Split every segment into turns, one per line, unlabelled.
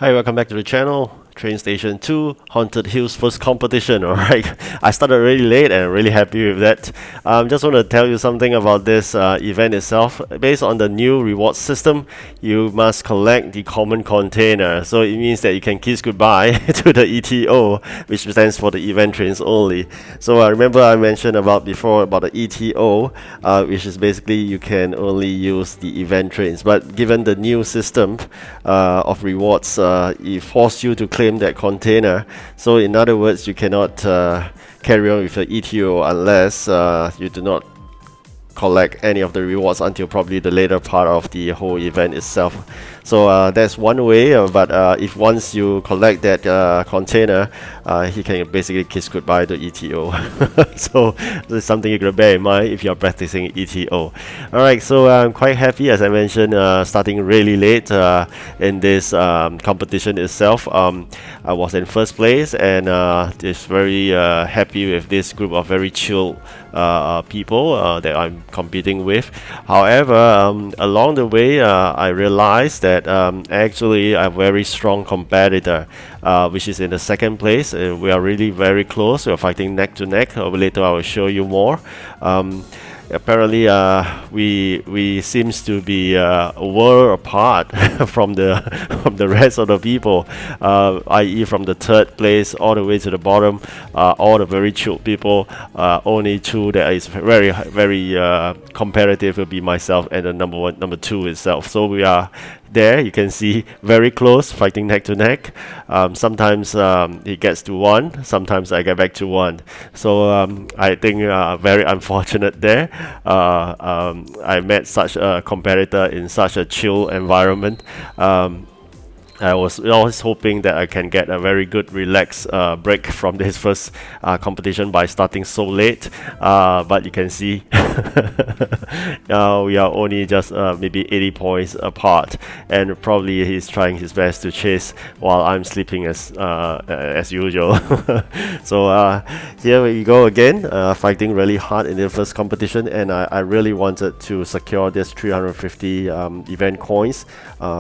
Hi, welcome back to the channel. Train Station 2, Haunted Hills first competition, alright. I started really late and really happy with that. Just want to tell you something about this event itself. Based on the new reward system, you must collect the common container. So it means that you can kiss goodbye to the ETO, which stands for the event trains only. So I remember I mentioned before about the ETO, which is basically you can only use the event trains. But given the new system of rewards, it forces you to claim that container. So in other words, you cannot carry on with the ETO unless you do not collect any of the rewards until probably the later part of the whole event itself. So that's one way, but if once you collect that container, he can basically kiss goodbye to ETO. So this is something you gotta bear in mind if you're practicing ETO. Alright, so I'm quite happy, as I mentioned, starting really late in this competition itself. I was in first place and just very happy with this group of very chill people that I'm competing with. However, along the way, I realized that actually I'm a very strong competitor, which is in the second place. We are really very close. We're fighting neck to neck. Later I will show you more. Apparently we seems to be a world apart from the rest of the people, i.e. from the third place all the way to the bottom, all the very chill people. Only two that is very competitive will be myself and the number two itself. So we are there, you can see, very close, fighting neck to neck. Sometimes it gets to one, sometimes I get back to one. So I think very unfortunate there. I met such a competitor in such a chill environment. I was always hoping that I can get a very good relaxed break from this first competition by starting so late, but you can see we are only just maybe 80 points apart, and probably he's trying his best to chase while I'm sleeping as usual. So here we go again, fighting really hard in the first competition, and I really wanted to secure this 350 event coins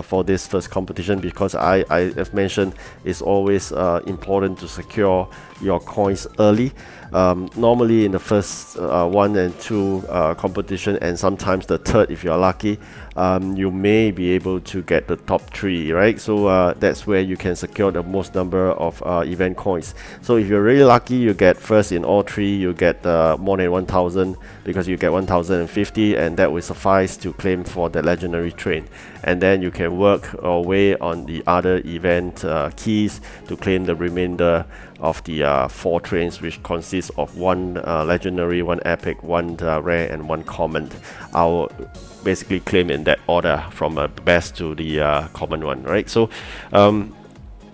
for this first competition, because I have mentioned it's always important to secure your coins early. Normally in the first 1 and 2 competition, and sometimes the third if you're lucky, you may be able to get the top 3, right? So that's where you can secure the most number of event coins. So if you're really lucky, you get first in all 3, you get more than 1000, because you get 1050, and that will suffice to claim for the legendary train. And then you can work away on the other event keys to claim the remainder of the 4 trains, which consists of 1 legendary, 1 epic, 1 rare, and 1 common. I'll basically claim in that order from best to the common one, right? So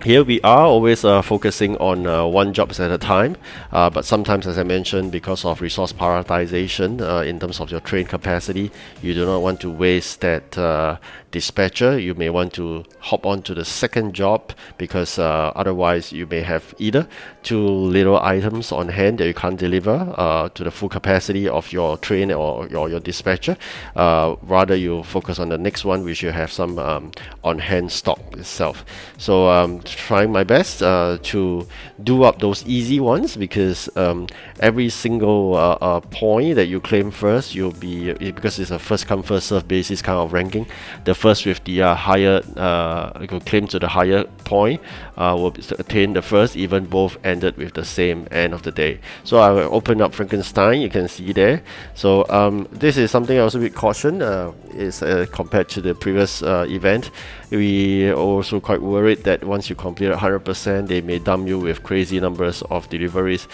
here we are always focusing on 1 jobs at a time, but sometimes, as I mentioned, because of resource prioritization in terms of your train capacity, you do not want to waste that dispatcher. You may want to hop on to the second job, because otherwise you may have either too little items on hand that you can't deliver to the full capacity of your train or your dispatcher. Rather you focus on the next one, which you have some on hand stock itself. So trying my best to do up those easy ones, because every single point that you claim first, you'll be, because it's a first come first serve basis kind of ranking, the first with the higher claim to the higher point will attain the first, even both ended with the same end of the day. So I will open up Frankenstein, you can see there. So this is something I also with caution, is compared to the previous event. We are also quite worried that once you complete 100%, they may dump you with crazy numbers of deliveries.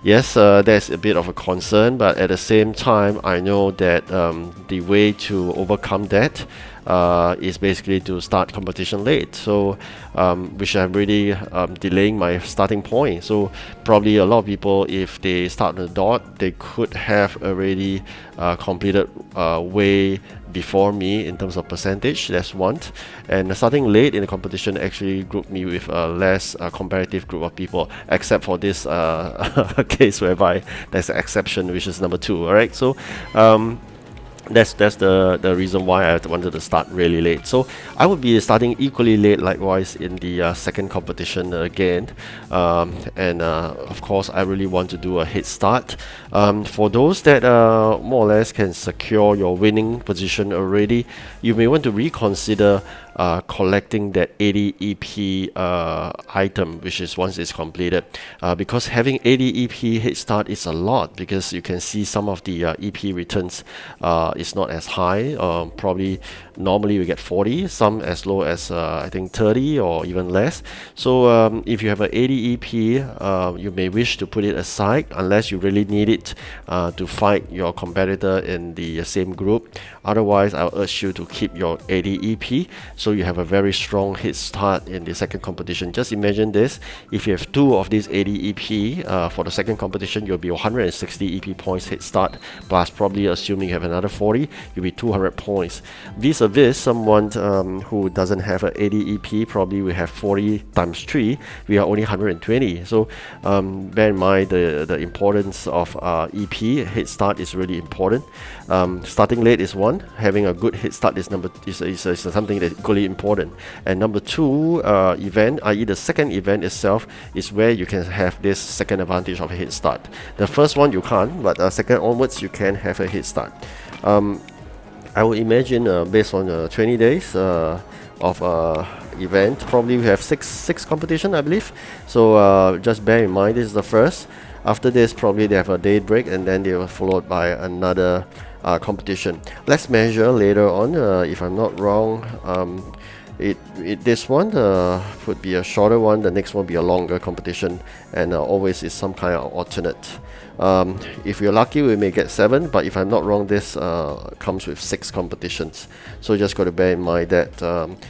Yes, that's a bit of a concern, but at the same time, I know that the way to overcome that is basically to start competition late. So which I'm really delaying my starting point. So probably a lot of people, if they start on the dot, they could have already completed way before me in terms of percentage. That's one. And starting late in the competition actually grouped me with a less comparative group of people, except for this case whereby there's an exception, which is number 2. Alright, so That's the reason why I wanted to start really late. So I would be starting equally late, likewise in the second competition again, and of course I really want to do a head start. For those that more or less can secure your winning position already, you may want to reconsider collecting that 80 EP item, which is once it's completed, because having 80 EP head start is a lot, because you can see some of the EP returns is not as high. Probably normally you get 40, some as low as I think 30 or even less. So if you have an 80 EP, you may wish to put it aside unless you really need it to fight your competitor in the same group. Otherwise, I'll urge you to keep your 80 EP so you have a very strong head start in the second competition. Just imagine this: if you have two of these 80 EP for the second competition, you'll be 160 EP points head start, plus probably assuming you have another 40, you'll be 200 points. Vis-a-vis someone who doesn't have an 80 EP, probably we have 40 times 3, we are only 120. So bear in mind the importance of EP head start is really important. Starting late is one, having a good head start is something that's equally important. And number two, event, i.e. the second event itself, is where you can have this second advantage of a head start. The first one you can't, but second onwards you can have a head start. I would imagine based on 20 days of event, probably we have six competition, I believe. So just bear in mind this is the first. After this, probably they have a day break, and then they were followed by another competition. Let's measure later on. If I'm not wrong, this one would be a shorter one. The next one will be a longer competition, and always is some kind of alternate. If we're lucky, we may get 7, but if I'm not wrong, this comes with 6 competitions. So just got to bear in mind that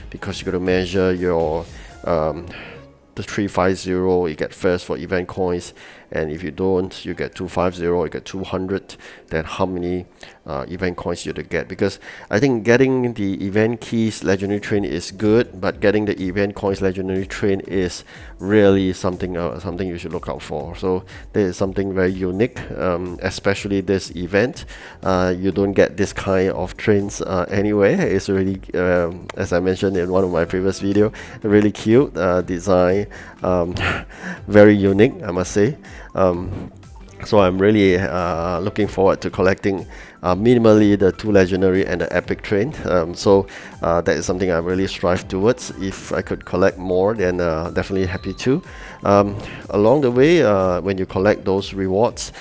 because you got to measure your the 350, you get first for event coins, and if you don't, you get 250, you get 200. Then how many event coins you to get? Because I think getting the event keys legendary train is good, but getting the event coins legendary train is really something you should look out for. So there is something very unique, especially this event. You don't get this kind of trains anywhere. It's really, as I mentioned in one of my previous video, really cute design, very unique, I must say. So I'm really looking forward to collecting minimally the 2 legendary and the epic train. So that is something I really strive towards. If I could collect more, then definitely happy to. Along the way, when you collect those rewards,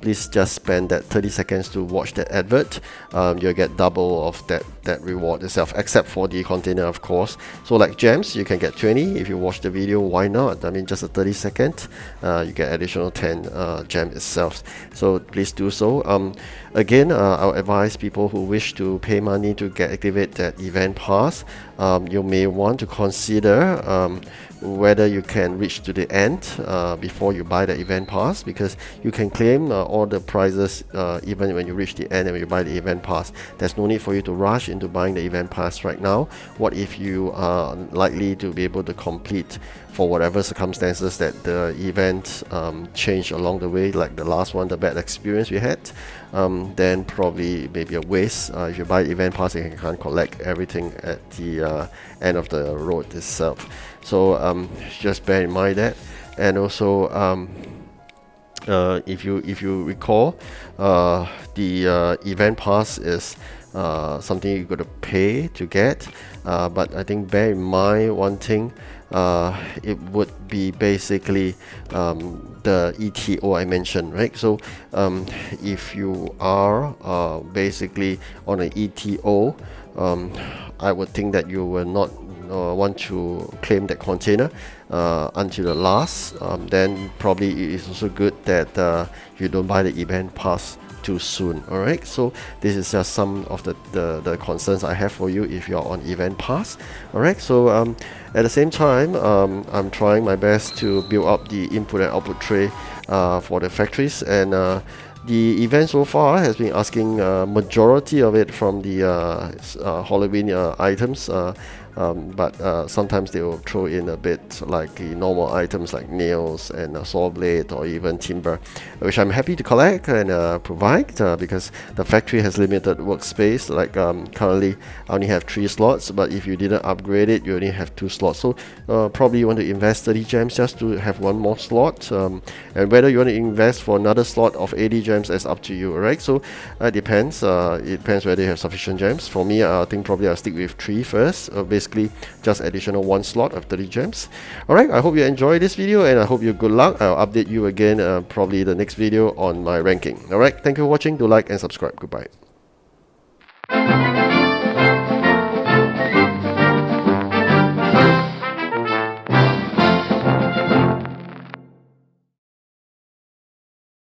please just spend that 30 seconds to watch that advert. You'll get double of that reward itself, except for the container, of course. So like gems, you can get 20. If you watch the video, why not? I mean, just a 30 second, you get additional 10 gem itself. So please do so. Again, I'll advise people who wish to pay money to activate that event pass. You may want to consider whether you can reach to the end before you buy the event pass, because you can claim all the prizes even when you reach the end and when you buy the event pass. There's no need for you to rush into buying the event pass right now. What if you are likely to be able to complete for whatever circumstances that the event changed along the way, like the last one, the bad experience we had? Then probably maybe a waste. If you buy event pass, you can't collect everything at the end of the road itself. So just bear in mind that. And also if you recall, the event pass is something you got to pay to get, but I think bear in mind one thing. It would be basically the ETO I mentioned, right? So if you are basically on an ETO, I would think that you will not want to claim that container until the last. Then probably it is also good that you don't buy the event pass too soon. Alright, so this is just some of the concerns I have for you if you're on event pass. Alright, so at the same time, I'm trying my best to build up the input and output tray for the factories, and the event so far has been asking majority of it from the Halloween items. but sometimes they will throw in a bit like the normal items like nails and saw blade or even timber, which I'm happy to collect and provide because the factory has limited workspace. Like currently I only have 3 slots, but if you didn't upgrade it, you only have 2 slots. So probably you want to invest 30 gems just to have 1 more slot, and whether you want to invest for another slot of 80 gems, that's up to you. Alright, so it depends whether you have sufficient gems. For me, I think probably I'll stick with 3 first, basically just additional 1 slot of 30 gems. Alright, I hope you enjoyed this video and I hope you good luck. I'll update you again probably the next video on my ranking. Alright, thank you for watching. Do like and subscribe. Goodbye.